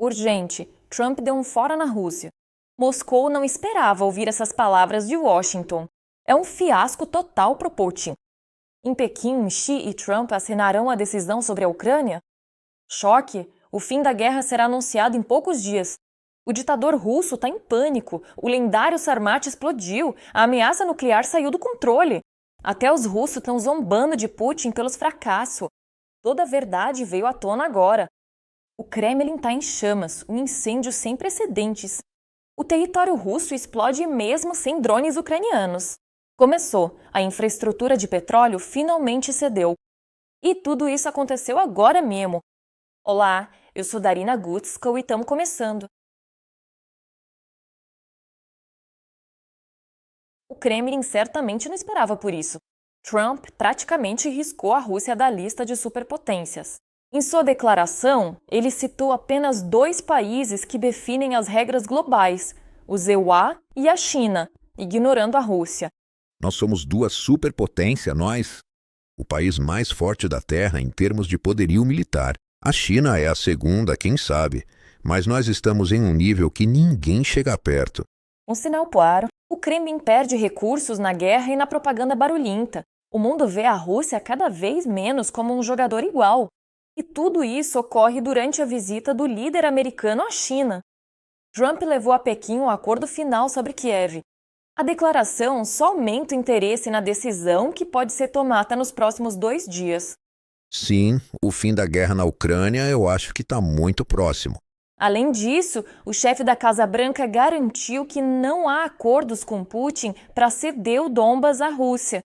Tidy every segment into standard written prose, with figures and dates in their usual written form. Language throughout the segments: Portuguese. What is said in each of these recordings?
Urgente, Trump deu um fora na Rússia. Moscou não esperava ouvir essas palavras de Washington. É um fiasco total para Putin. Em Pequim, Xi e Trump assinarão a decisão sobre a Ucrânia? Choque! O fim da guerra será anunciado em poucos dias. O ditador russo está em pânico. O lendário Sarmat explodiu. A ameaça nuclear saiu do controle. Até os russos estão zombando de Putin pelos fracassos. Toda a verdade veio à tona agora. O Kremlin está em chamas, um incêndio sem precedentes. O território russo explode mesmo sem drones ucranianos. Começou, a infraestrutura de petróleo finalmente cedeu. E tudo isso aconteceu agora mesmo. Olá, eu sou Darina Gutskow e estamos começando. O Kremlin certamente não esperava por isso. Trump praticamente riscou a Rússia da lista de superpotências. Em sua declaração, ele citou apenas 2 países que definem as regras globais, os EUA e a China, ignorando a Rússia. Nós somos 2 superpotências, nós. O país mais forte da Terra em termos de poderio militar. A China é a segunda, quem sabe, mas nós estamos em um nível que ninguém chega perto. Um sinal claro. O Kremlin perde recursos na guerra e na propaganda barulhenta. O mundo vê a Rússia cada vez menos como um jogador igual. E tudo isso ocorre durante a visita do líder americano à China. Trump levou a Pequim o acordo final sobre Kiev. A declaração só aumenta o interesse na decisão que pode ser tomada nos próximos 2 dias. Sim, o fim da guerra na Ucrânia eu acho que está muito próximo. Além disso, o chefe da Casa Branca garantiu que não há acordos com Putin para ceder o Donbas à Rússia.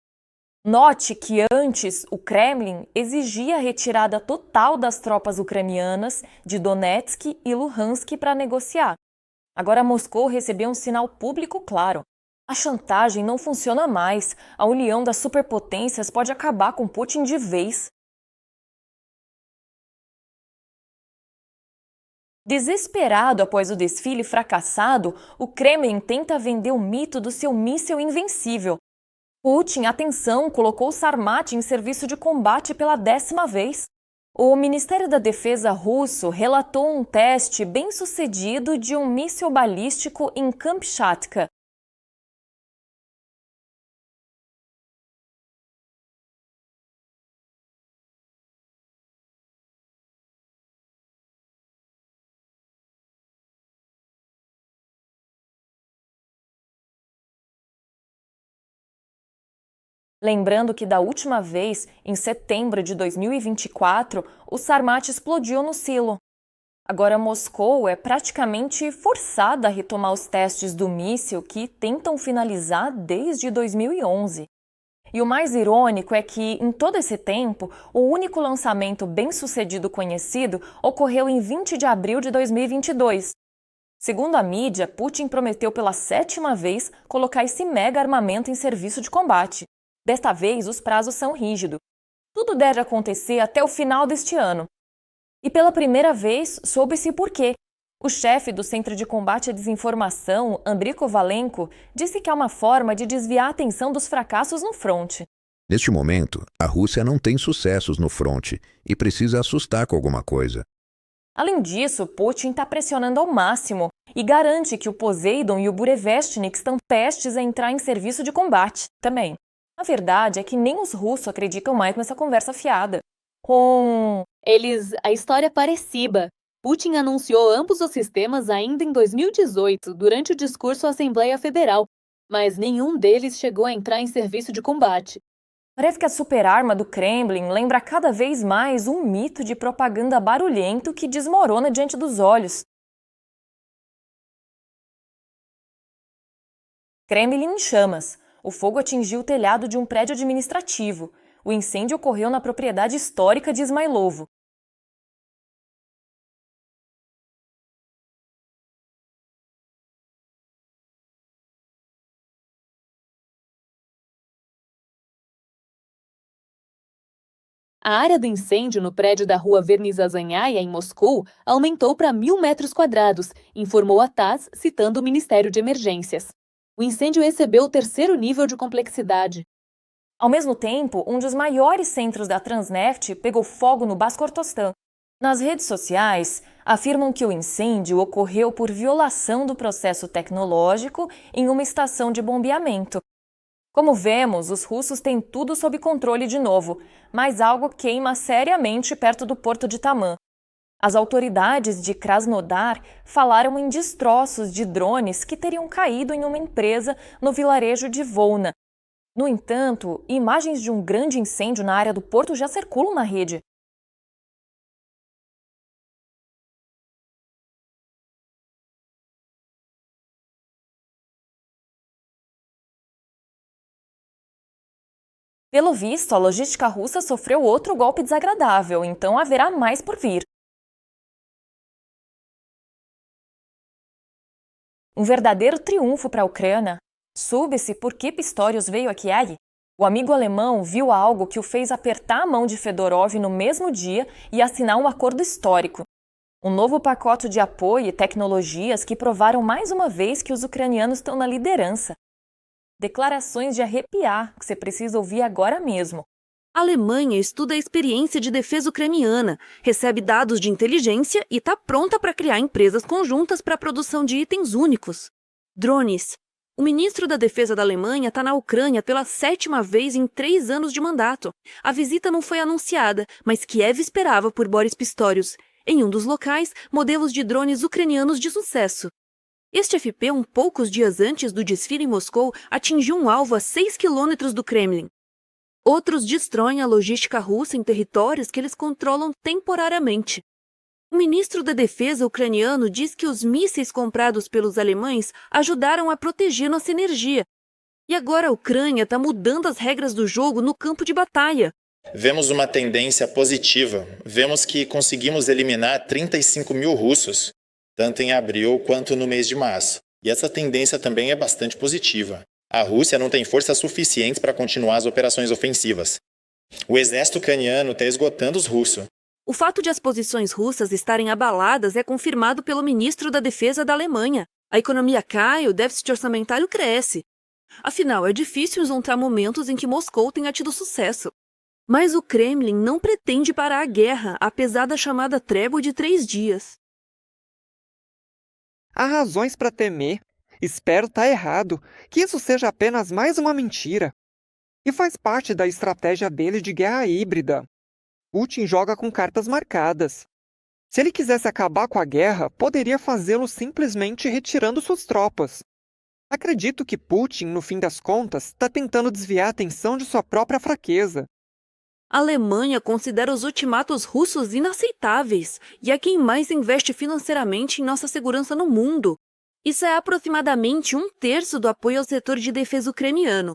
Note que antes o Kremlin exigia a retirada total das tropas ucranianas de Donetsk e Luhansk para negociar. Agora Moscou recebeu um sinal público claro. A chantagem não funciona mais. A união das superpotências pode acabar com Putin de vez. Desesperado após o desfile fracassado, o Kremlin tenta vender o mito do seu míssil invencível. Putin, atenção, colocou o Sarmat em serviço de combate pela 10ª vez. O Ministério da Defesa russo relatou um teste bem-sucedido de um míssil balístico em Kamchatka. Lembrando que da última vez, em setembro de 2024, o Sarmat explodiu no silo. Agora Moscou é praticamente forçada a retomar os testes do míssil que tentam finalizar desde 2011. E o mais irônico é que, em todo esse tempo, o único lançamento bem-sucedido conhecido ocorreu em 20 de abril de 2022. Segundo a mídia, Putin prometeu pela 7ª vez colocar esse mega armamento em serviço de combate. Desta vez, os prazos são rígidos. Tudo deve acontecer até o final deste ano. E pela primeira vez, soube-se por quê. O chefe do Centro de Combate à Desinformação, Andriy Kovalenko, disse que há uma forma de desviar a atenção dos fracassos no fronte. Neste momento, a Rússia não tem sucessos no fronte e precisa assustar com alguma coisa. Além disso, Putin está pressionando ao máximo e garante que o Poseidon e o Burevestnik estão prestes a entrar em serviço de combate também. A verdade é que nem os russos acreditam mais nessa conversa fiada. A história parecida. Putin anunciou ambos os sistemas ainda em 2018, durante o discurso à Assembleia Federal, mas nenhum deles chegou a entrar em serviço de combate. Parece que a superarma do Kremlin lembra cada vez mais um mito de propaganda barulhento que desmorona diante dos olhos. Kremlin em chamas. O fogo atingiu o telhado de um prédio administrativo. O incêndio ocorreu na propriedade histórica de Ismailovo. A área do incêndio no prédio da rua Vernizazanhaia, em Moscou, aumentou para 1.000 metros quadrados, informou a TASS, citando o Ministério de Emergências. O incêndio recebeu o 3º nível de complexidade. Ao mesmo tempo, um dos maiores centros da Transneft pegou fogo no Baskortostan. Nas redes sociais, afirmam que o incêndio ocorreu por violação do processo tecnológico em uma estação de bombeamento. Como vemos, os russos têm tudo sob controle de novo, mas algo queima seriamente perto do porto de Tamã. As autoridades de Krasnodar falaram em destroços de drones que teriam caído em uma empresa no vilarejo de Volna. No entanto, imagens de um grande incêndio na área do porto já circulam na rede. Pelo visto, a logística russa sofreu outro golpe desagradável, então haverá mais por vir. Um verdadeiro triunfo para a Ucrânia. Soube-se por que Pistorius veio a Kiev. O amigo alemão viu algo que o fez apertar a mão de Fedorov no mesmo dia e assinar um acordo histórico. Um novo pacote de apoio e tecnologias que provaram mais uma vez que os ucranianos estão na liderança. Declarações de arrepiar que você precisa ouvir agora mesmo. A Alemanha estuda a experiência de defesa ucraniana, recebe dados de inteligência e está pronta para criar empresas conjuntas para a produção de itens únicos. Drones. O ministro da Defesa da Alemanha está na Ucrânia pela 7ª vez em 3 anos de mandato. A visita não foi anunciada, mas Kiev esperava por Boris Pistorius. Em um dos locais, modelos de drones ucranianos de sucesso. Este FP, poucos dias antes do desfile em Moscou, atingiu um alvo a 6 quilômetros do Kremlin. Outros destroem a logística russa em territórios que eles controlam temporariamente. O ministro da Defesa ucraniano diz que os mísseis comprados pelos alemães ajudaram a proteger nossa energia. E agora a Ucrânia está mudando as regras do jogo no campo de batalha. Vemos uma tendência positiva. Vemos que conseguimos eliminar 35 mil russos, tanto em abril quanto no mês de março. E essa tendência também é bastante positiva. A Rússia não tem forças suficientes para continuar as operações ofensivas. O exército ucraniano está esgotando os russos. O fato de as posições russas estarem abaladas é confirmado pelo ministro da Defesa da Alemanha. A economia cai, o déficit orçamentário cresce. Afinal, é difícil encontrar momentos em que Moscou tenha tido sucesso. Mas o Kremlin não pretende parar a guerra, apesar da chamada trégua de 3 dias. Há razões para temer. Espero estar errado, que isso seja apenas mais uma mentira. E faz parte da estratégia dele de guerra híbrida. Putin joga com cartas marcadas. Se ele quisesse acabar com a guerra, poderia fazê-lo simplesmente retirando suas tropas. Acredito que Putin, no fim das contas, está tentando desviar a atenção de sua própria fraqueza. A Alemanha considera os ultimatos russos inaceitáveis e é quem mais investe financeiramente em nossa segurança no mundo. Isso é aproximadamente 1/3 do apoio ao setor de defesa ucraniano.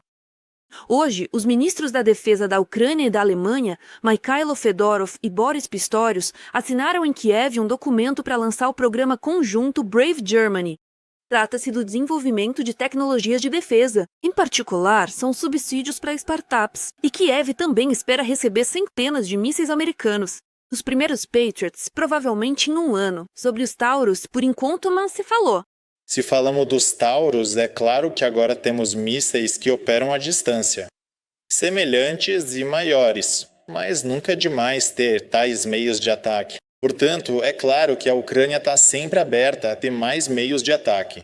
Hoje, os ministros da Defesa da Ucrânia e da Alemanha, Mikhailo Fedorov e Boris Pistorius, assinaram em Kiev um documento para lançar o programa conjunto Brave Germany. Trata-se do desenvolvimento de tecnologias de defesa. Em particular, são subsídios para startups. E Kiev também espera receber centenas de mísseis americanos. Os primeiros Patriots, provavelmente em 1 ano. Sobre os Taurus, por enquanto não se falou. Se falamos dos Taurus, é claro que agora temos mísseis que operam à distância, semelhantes e maiores, mas nunca é demais ter tais meios de ataque. Portanto, é claro que a Ucrânia está sempre aberta a ter mais meios de ataque.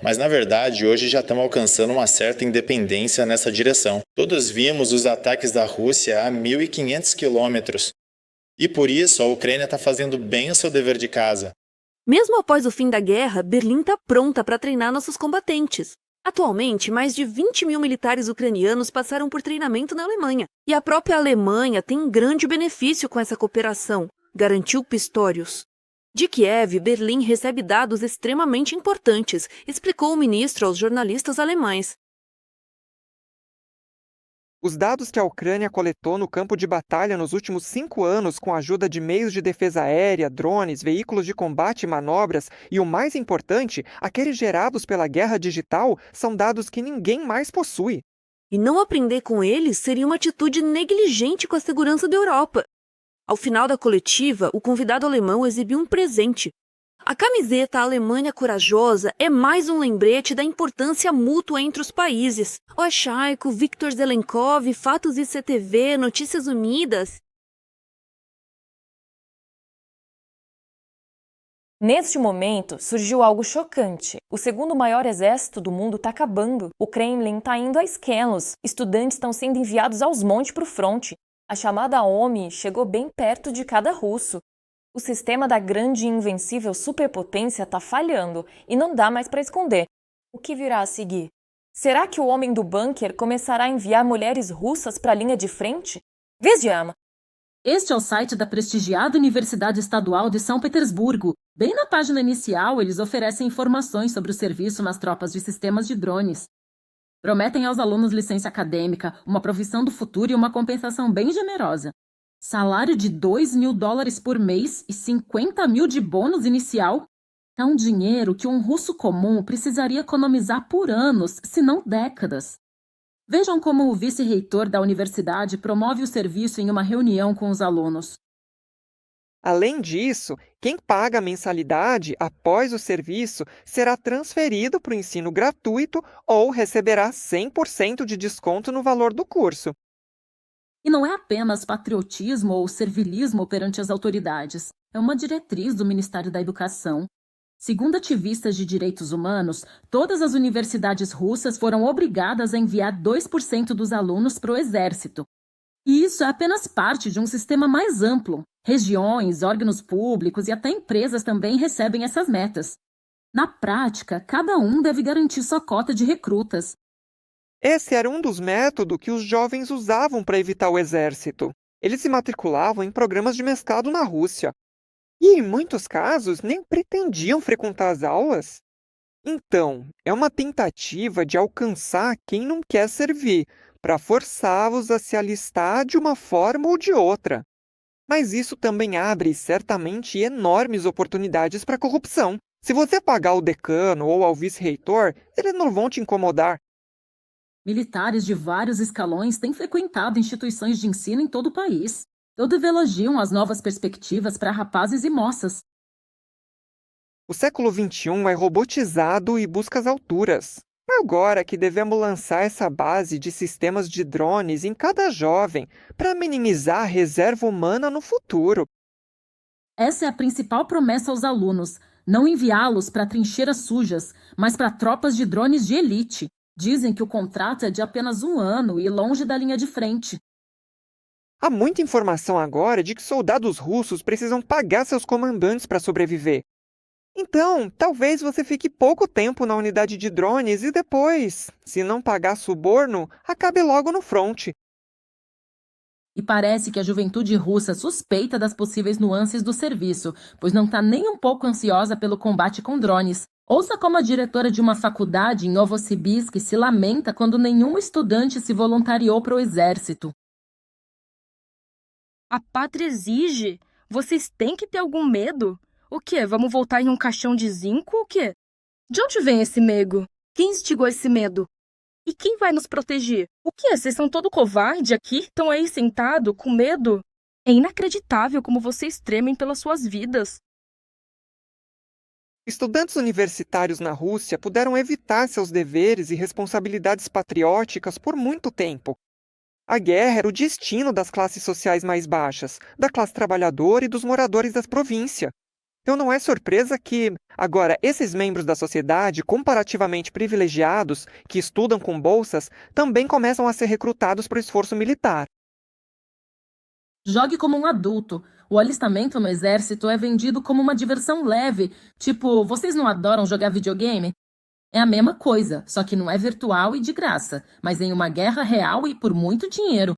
Mas, na verdade, hoje já estamos alcançando uma certa independência nessa direção. Todos vimos os ataques da Rússia a 1.500 quilômetros. E por isso, a Ucrânia está fazendo bem o seu dever de casa. Mesmo após o fim da guerra, Berlim está pronta para treinar nossos combatentes. Atualmente, mais de 20 mil militares ucranianos passaram por treinamento na Alemanha. E a própria Alemanha tem um grande benefício com essa cooperação, garantiu Pistorius. De Kiev, Berlim recebe dados extremamente importantes, explicou o ministro aos jornalistas alemães. Os dados que a Ucrânia coletou no campo de batalha nos últimos 5 anos com a ajuda de meios de defesa aérea, drones, veículos de combate e manobras, e o mais importante, aqueles gerados pela guerra digital, são dados que ninguém mais possui. E não aprender com eles seria uma atitude negligente com a segurança da Europa. Ao final da coletiva, o convidado alemão exibiu um presente. A camiseta Alemanha Corajosa é mais um lembrete da importância mútua entre os países. Oshaico, Viktor Zelenkov, Fatos ICTV, Notícias Unidas. Neste momento, surgiu algo chocante. O segundo maior exército do mundo está acabando. O Kremlin está indo a esquelos. Estudantes estão sendo enviados aos montes para o fronte. A chamada OMI chegou bem perto de cada russo. O sistema da grande e invencível superpotência está falhando e não dá mais para esconder. O que virá a seguir? Será que o homem do bunker começará a enviar mulheres russas para a linha de frente? Vejamos! Este é o site da prestigiada Universidade Estadual de São Petersburgo. Bem na página inicial, eles oferecem informações sobre o serviço nas tropas de sistemas de drones. Prometem aos alunos licença acadêmica, uma profissão do futuro e uma compensação bem generosa. Salário de $2.000 por mês e 50 mil de bônus inicial. É um dinheiro que um russo comum precisaria economizar por anos, se não décadas. Vejam como o vice-reitor da universidade promove o serviço em uma reunião com os alunos. Além disso, quem paga a mensalidade após o serviço será transferido para o ensino gratuito ou receberá 100% de desconto no valor do curso. E não é apenas patriotismo ou servilismo perante as autoridades. É uma diretriz do Ministério da Educação. Segundo ativistas de direitos humanos, todas as universidades russas foram obrigadas a enviar 2% dos alunos para o exército. E isso é apenas parte de um sistema mais amplo. Regiões, órgãos públicos e até empresas também recebem essas metas. Na prática, cada um deve garantir sua cota de recrutas. Esse era um dos métodos que os jovens usavam para evitar o exército. Eles se matriculavam em programas de mestrado na Rússia. E, em muitos casos, nem pretendiam frequentar as aulas. Então, é uma tentativa de alcançar quem não quer servir, para forçá-los a se alistar de uma forma ou de outra. Mas isso também abre, certamente, enormes oportunidades para corrupção. Se você pagar ao decano ou ao vice-reitor, eles não vão te incomodar. Militares de vários escalões têm frequentado instituições de ensino em todo o país. Todos elogiam as novas perspectivas para rapazes e moças. O século XXI é robotizado e busca as alturas. É agora que devemos lançar essa base de sistemas de drones em cada jovem para minimizar a reserva humana no futuro. Essa é a principal promessa aos alunos, não enviá-los para trincheiras sujas, mas para tropas de drones de elite. Dizem que o contrato é de apenas 1 ano e longe da linha de frente. Há muita informação agora de que soldados russos precisam pagar seus comandantes para sobreviver. Então, talvez você fique pouco tempo na unidade de drones e depois, se não pagar suborno, acabe logo no fronte. E parece que a juventude russa suspeita das possíveis nuances do serviço, pois não está nem um pouco ansiosa pelo combate com drones. Ouça como a diretora de uma faculdade em Novosibirsk se lamenta quando nenhum estudante se voluntariou para o exército. A pátria exige? Vocês têm que ter algum medo? O quê? Vamos voltar em um caixão de zinco ou o quê? De onde vem esse medo? Quem instigou esse medo? E quem vai nos proteger? O quê? Vocês são todo covarde aqui? Estão aí sentado com medo? É inacreditável como vocês tremem pelas suas vidas. Estudantes universitários na Rússia puderam evitar seus deveres e responsabilidades patrióticas por muito tempo. A guerra era o destino das classes sociais mais baixas, da classe trabalhadora e dos moradores das províncias. Então não é surpresa que, agora, esses membros da sociedade comparativamente privilegiados, que estudam com bolsas, também começam a ser recrutados para o esforço militar. Jogue como um adulto. O alistamento no exército é vendido como uma diversão leve, tipo, vocês não adoram jogar videogame? É a mesma coisa, só que não é virtual e de graça, mas em uma guerra real e por muito dinheiro.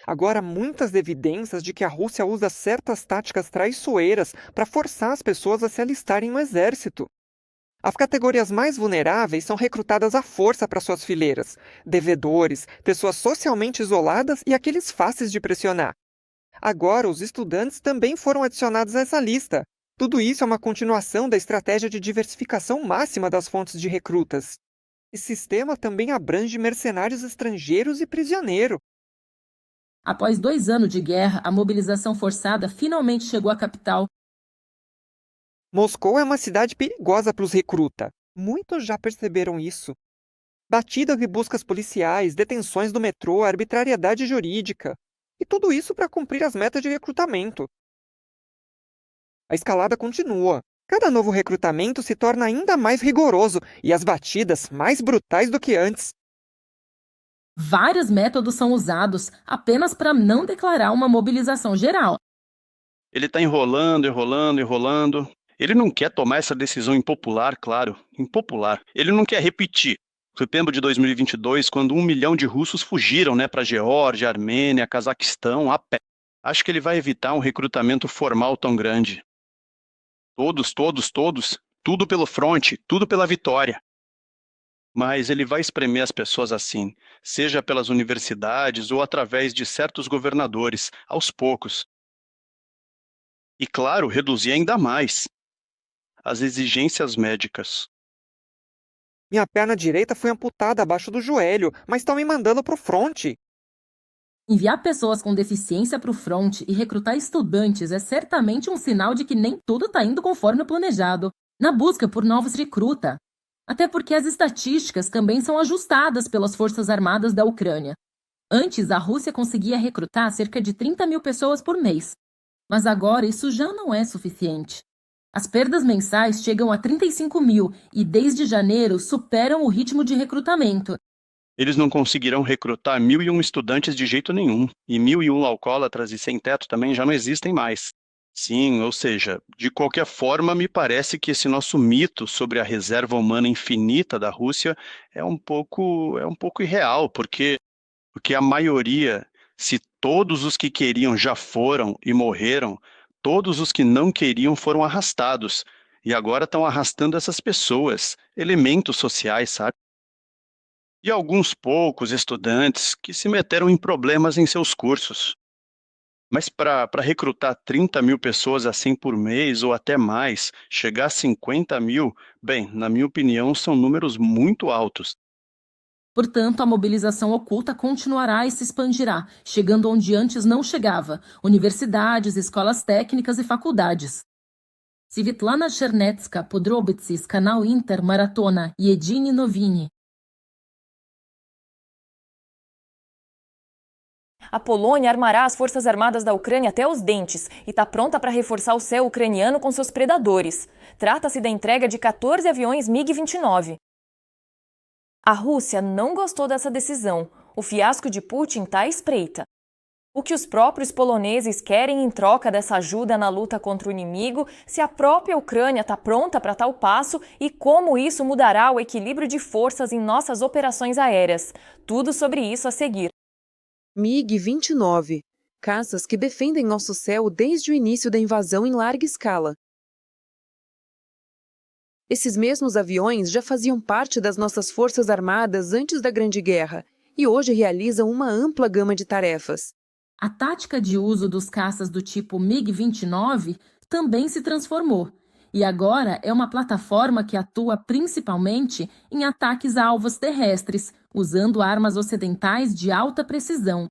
Agora, há muitas evidências de que a Rússia usa certas táticas traiçoeiras para forçar as pessoas a se alistarem no exército. As categorias mais vulneráveis são recrutadas à força para suas fileiras: devedores, pessoas socialmente isoladas e aqueles fáceis de pressionar. Agora, os estudantes também foram adicionados a essa lista. Tudo isso é uma continuação da estratégia de diversificação máxima das fontes de recrutas. Esse sistema também abrange mercenários estrangeiros e prisioneiros. Após 2 anos de guerra, a mobilização forçada finalmente chegou à capital. Moscou é uma cidade perigosa para os recrutas. Muitos já perceberam isso. Batidas e buscas policiais, detenções do metrô, arbitrariedade jurídica. E tudo isso para cumprir as metas de recrutamento. A escalada continua. Cada novo recrutamento se torna ainda mais rigoroso e as batidas mais brutais do que antes. Vários métodos são usados apenas para não declarar uma mobilização geral. Ele está enrolando, enrolando, enrolando. Ele não quer tomar essa decisão impopular, claro, impopular. Ele não quer repetir. Setembro de 2022, quando 1 milhão de russos fugiram, para Geórgia, Armênia, Cazaquistão, a pé. Acho que ele vai evitar um recrutamento formal tão grande. Todos, tudo pelo fronte, tudo pela vitória. Mas ele vai espremer as pessoas assim, seja pelas universidades ou através de certos governadores, aos poucos. E, claro, reduzir ainda mais as exigências médicas. Minha perna direita foi amputada abaixo do joelho, mas estão me mandando pro fronte. Enviar pessoas com deficiência para o fronte e recrutar estudantes é certamente um sinal de que nem tudo está indo conforme o planejado, na busca por novos recrutas. Até porque as estatísticas também são ajustadas pelas Forças Armadas da Ucrânia. Antes, a Rússia conseguia recrutar cerca de 30 mil pessoas por mês. Mas agora isso já não é suficiente. As perdas mensais chegam a 35 mil e, desde janeiro, superam o ritmo de recrutamento. Eles não conseguirão recrutar 1.001 estudantes de jeito nenhum. E 1.001 alcoólatras e sem-teto também já não existem mais. Sim, ou seja, de qualquer forma, me parece que esse nosso mito sobre a reserva humana infinita da Rússia é um pouco irreal, porque a maioria, se todos os que queriam já foram e morreram, todos os que não queriam foram arrastados. E agora estão arrastando essas pessoas, elementos sociais, sabe? E alguns poucos estudantes que se meteram em problemas em seus cursos. Mas para recrutar 30 mil pessoas assim por mês ou até mais, chegar a 50 mil, bem, na minha opinião, são números muito altos. Portanto, a mobilização oculta continuará e se expandirá, chegando onde antes não chegava: universidades, escolas técnicas e faculdades. Svitlana Chernetska, Podrobitsis, Canal Inter, Maratona e Edine Novini. A Polônia armará as forças armadas da Ucrânia até os dentes e está pronta para reforçar o céu ucraniano com seus predadores. Trata-se da entrega de 14 aviões MiG-29. A Rússia não gostou dessa decisão. O fiasco de Putin está à espreita. O que os próprios poloneses querem em troca dessa ajuda na luta contra o inimigo, se a própria Ucrânia está pronta para tal passo e como isso mudará o equilíbrio de forças em nossas operações aéreas. Tudo sobre isso a seguir. MiG-29, caças que defendem nosso céu desde o início da invasão em larga escala. Esses mesmos aviões já faziam parte das nossas forças armadas antes da Grande Guerra e hoje realizam uma ampla gama de tarefas. A tática de uso dos caças do tipo MiG-29 também se transformou e agora é uma plataforma que atua principalmente em ataques a alvos terrestres, usando armas ocidentais de alta precisão.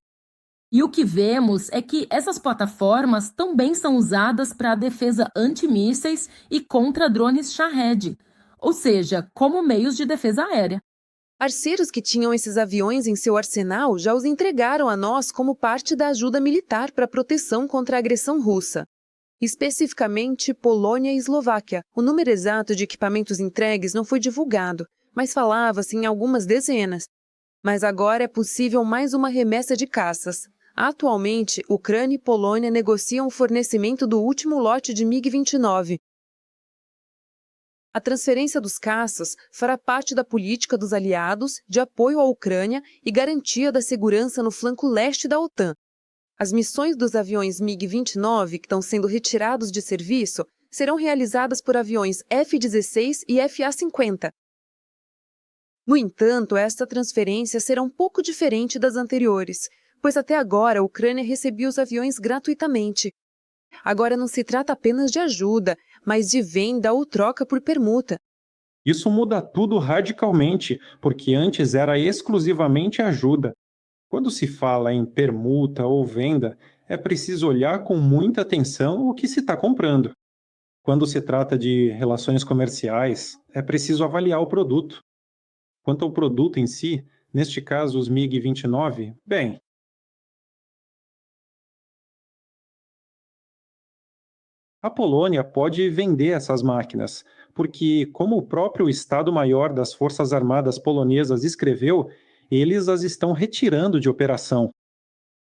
E o que vemos é que essas plataformas também são usadas para a defesa antimísseis e contra drones Shahed, ou seja, como meios de defesa aérea. Parceiros que tinham esses aviões em seu arsenal já os entregaram a nós como parte da ajuda militar para a proteção contra a agressão russa. Especificamente Polônia e Eslováquia. O número exato de equipamentos entregues não foi divulgado, mas falava-se em algumas dezenas. Mas agora é possível mais uma remessa de caças. Atualmente, Ucrânia e Polônia negociam o fornecimento do último lote de MiG-29. A transferência dos caças fará parte da política dos aliados de apoio à Ucrânia e garantia da segurança no flanco leste da OTAN. As missões dos aviões MiG-29 que estão sendo retirados de serviço serão realizadas por aviões F-16 e FA-50. No entanto, esta transferência será um pouco diferente das anteriores, pois até agora a Ucrânia recebia os aviões gratuitamente. Agora não se trata apenas de ajuda, mas de venda ou troca por permuta. Isso muda tudo radicalmente, porque antes era exclusivamente ajuda. Quando se fala em permuta ou venda, é preciso olhar com muita atenção o que se está comprando. Quando se trata de relações comerciais, é preciso avaliar o produto. Quanto ao produto em si, neste caso os MiG-29, bem, A Polônia pode vender essas máquinas, porque, como o próprio Estado-Maior das Forças Armadas polonesas escreveu, eles as estão retirando de operação.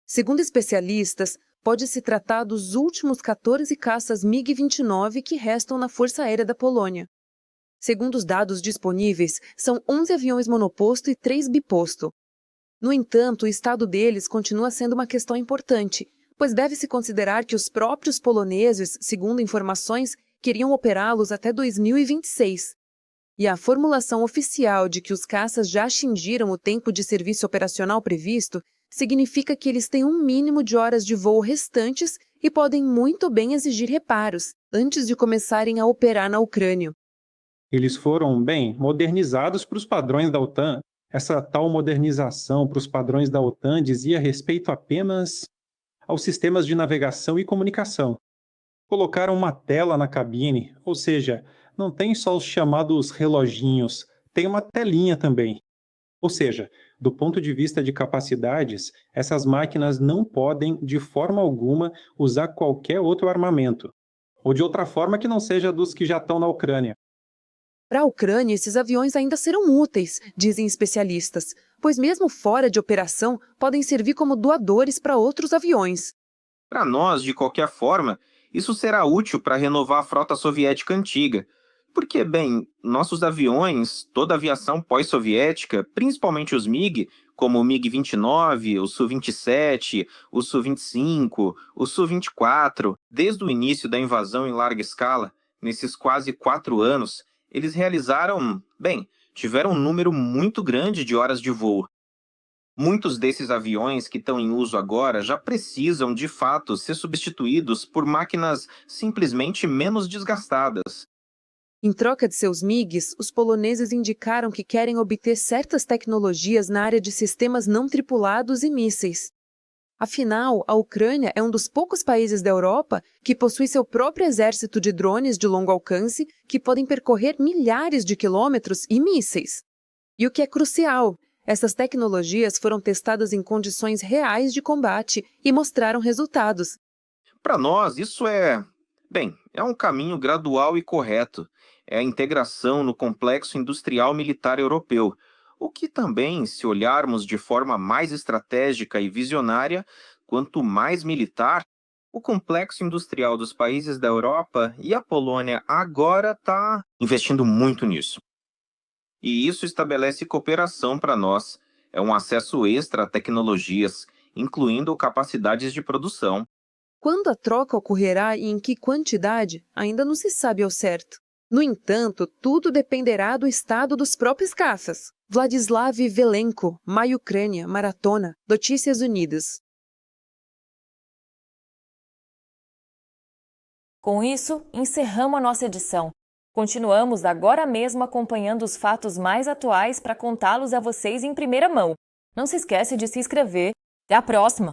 Segundo especialistas, pode se tratar dos últimos 14 caças MiG-29 que restam na Força Aérea da Polônia. Segundo os dados disponíveis, são 11 aviões monoposto e 3 biposto. No entanto, o estado deles continua sendo uma questão importante, pois deve-se considerar que os próprios poloneses, segundo informações, queriam operá-los até 2026. E a formulação oficial de que os caças já atingiram o tempo de serviço operacional previsto significa que eles têm um mínimo de horas de voo restantes e podem muito bem exigir reparos antes de começarem a operar na Ucrânia. Eles foram, bem, modernizados para os padrões da OTAN. Essa tal modernização para os padrões da OTAN dizia respeito apenas aos sistemas de navegação e comunicação. Colocaram uma tela na cabine, ou seja, não tem só os chamados reloginhos, tem uma telinha também. Ou seja, do ponto de vista de capacidades, essas máquinas não podem, de forma alguma, usar qualquer outro armamento, ou de outra forma que não seja dos que já estão na Ucrânia. Para a Ucrânia, esses aviões ainda serão úteis, dizem especialistas, pois mesmo fora de operação, podem servir como doadores para outros aviões. Para nós, de qualquer forma, isso será útil para renovar a frota soviética antiga, porque, bem, nossos aviões, toda a aviação pós-soviética, principalmente os MiG, como o MiG-29, o Su-27, o Su-25, o Su-24, desde o início da invasão em larga escala, nesses quase 4 anos, eles realizaram, bem, tiveram um número muito grande de horas de voo. Muitos desses aviões que estão em uso agora já precisam, de fato, ser substituídos por máquinas simplesmente menos desgastadas. Em troca de seus MiGs, os poloneses indicaram que querem obter certas tecnologias na área de sistemas não tripulados e mísseis. Afinal, a Ucrânia é um dos poucos países da Europa que possui seu próprio exército de drones de longo alcance que podem percorrer milhares de quilômetros e mísseis. E o que é crucial, essas tecnologias foram testadas em condições reais de combate e mostraram resultados. Para nós, isso é um caminho gradual e correto. É a integração no complexo industrial militar europeu, o que também, se olharmos de forma mais estratégica e visionária, quanto mais militar, o complexo industrial dos países da Europa e a Polônia agora está investindo muito nisso. E isso estabelece cooperação para nós, é um acesso extra a tecnologias, incluindo capacidades de produção. Quando a troca ocorrerá e em que quantidade, ainda não se sabe ao certo. No entanto, tudo dependerá do estado dos próprios caças. Vladislav Velenko, My Ucrânia, Maratona, Notícias Unidas. Com isso, encerramos a nossa edição. Continuamos agora mesmo acompanhando os fatos mais atuais para contá-los a vocês em primeira mão. Não se esquece de se inscrever. Até a próxima!